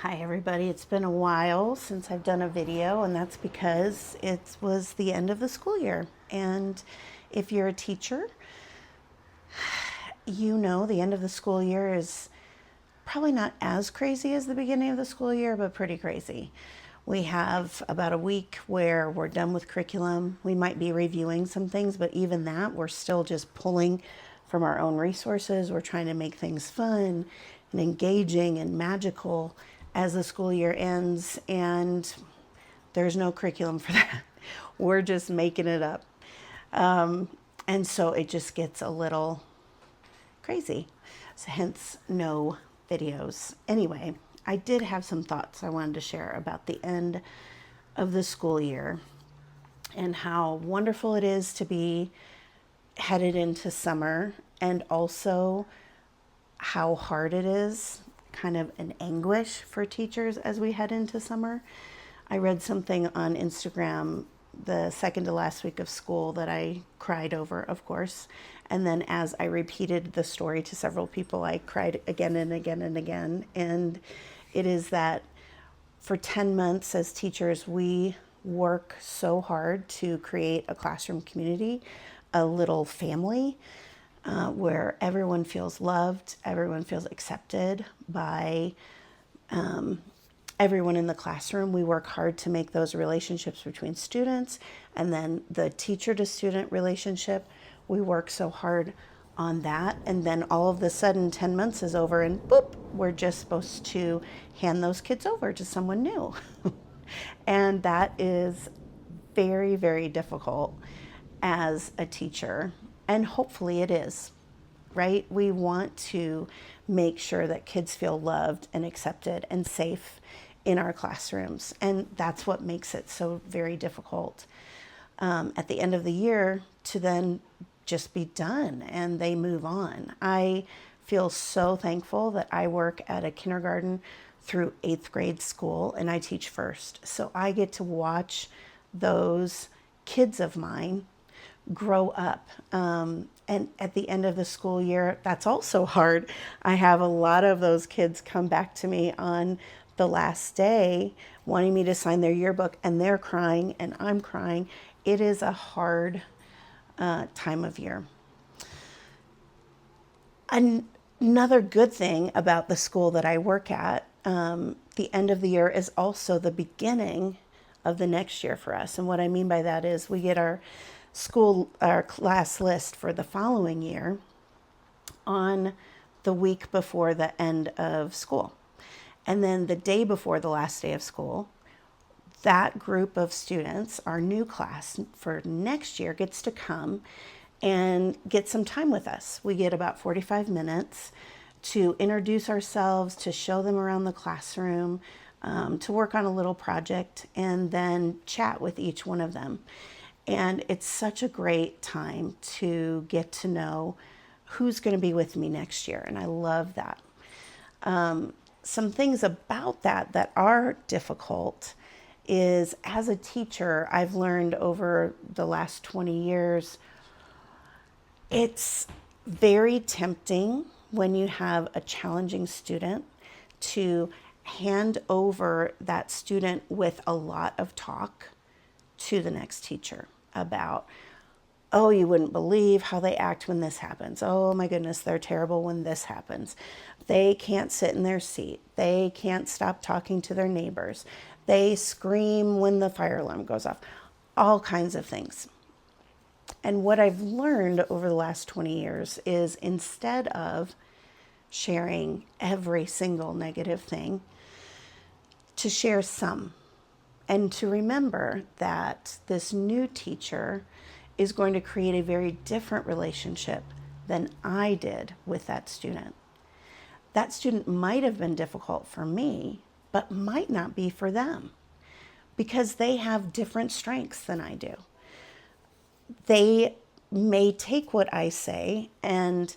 Hi everybody, it's been a while since I've done a video, and that's because it was the end of the school year. And if you're a teacher, you know the end of the school year is probably not as crazy as the beginning of the school year, but pretty crazy. We have about a week where we're done with curriculum. We might be reviewing some things, but even that, we're still just pulling from our own resources. We're trying to make things fun and engaging and magical as the school year ends, and there's no curriculum for that. We're just making it up. And so it just gets a little crazy. So hence, no videos. Anyway, I did have some thoughts I wanted to share about the end of the school year and how wonderful it is to be headed into summer, and also how hard it is, kind of an anguish for teachers as we head into summer. I read something on Instagram the second to last week of school that I cried over, of course. And then as I repeated the story to several people, I cried again and again and again. And it is that for 10 months as teachers, we work so hard to create a classroom community, a little family, where everyone feels loved, everyone feels accepted by everyone in the classroom. We work hard to make those relationships between students, and then the teacher to student relationship. We work so hard on that, and then all of a sudden 10 months is over and boop, we're just supposed to hand those kids over to someone new. And that is very, very difficult as a teacher, and hopefully it is, right? We want to make sure that kids feel loved and accepted and safe in our classrooms, and that's what makes it so very difficult at the end of the year to then just be done and they move on. I feel so thankful that I work at a kindergarten through 8th grade school, and I teach first. So I get to watch those kids of mine grow up. And at the end of the school year, that's also hard. I have a lot of those kids come back to me on the last day wanting me to sign their yearbook, and they're crying and I'm crying. It is a hard time of year. Another good thing about the school that I work at, the end of the year is also the beginning of the next year for us. And what I mean by that is we get our class list for the following year on the week before the end of school. And then the day before the last day of school, that group of students, our new class for next year, gets to come and get some time with us. We get about 45 minutes to introduce ourselves, to show them around the classroom, to work on a little project, and then chat with each one of them. And it's such a great time to get to know who's going to be with me next year. And I love that. Some things about that are difficult is, as a teacher, I've learned over the last 20 years, it's very tempting when you have a challenging student to hand over that student with a lot of talk to the next teacher about, oh, you wouldn't believe how they act when this happens. Oh my goodness, they're terrible when this happens. They can't sit in their seat. They can't stop talking to their neighbors. They scream when the fire alarm goes off. All kinds of things. And what I've learned over the last 20 years is, instead of sharing every single negative thing, to share some. And to remember that this new teacher is going to create a very different relationship than I did with that student. That student might have been difficult for me, but might not be for them, because they have different strengths than I do. They may take what I say and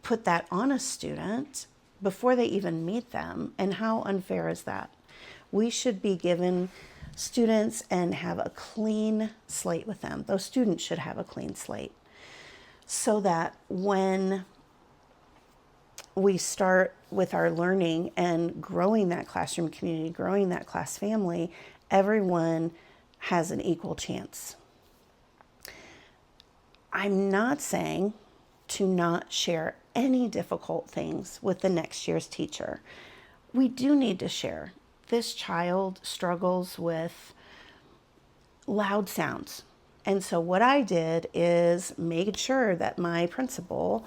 put that on a student before they even meet them. And how unfair is that? We should be given students and have a clean slate with them. Those students should have a clean slate, so that when we start with our learning and growing that classroom community, growing that class family, everyone has an equal chance. I'm not saying to not share any difficult things with the next year's teacher. We do need to share. This child struggles with loud sounds. And so what I did is made sure that my principal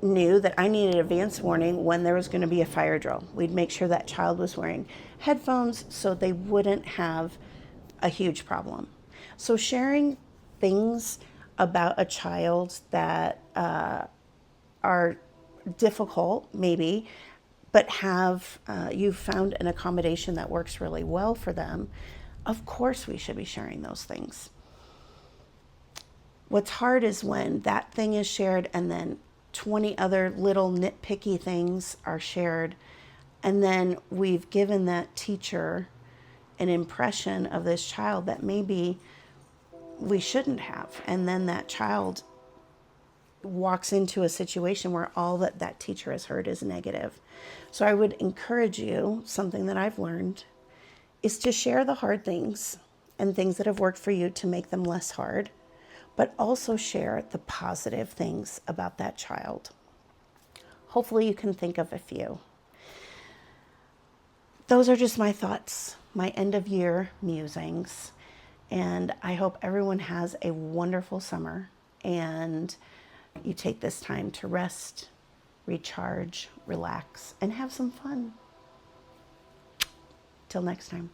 knew that I needed advance warning when there was going to be a fire drill. We'd make sure that child was wearing headphones so they wouldn't have a huge problem. So sharing things about a child that are difficult, maybe, but have you found an accommodation that works really well for them, of course we should be sharing those things. What's hard is when that thing is shared and then 20 other little nitpicky things are shared, and then we've given that teacher an impression of this child that maybe we shouldn't have. And then that child walks into a situation where all that that teacher has heard is negative. So I would encourage you, something that I've learned, is to share the hard things and things that have worked for you to make them less hard, but also share the positive things about that child. Hopefully you can think of a few. Those are just my thoughts, my end of year musings. And I hope everyone has a wonderful summer and you take this time to rest, recharge, relax, and have some fun. Till next time.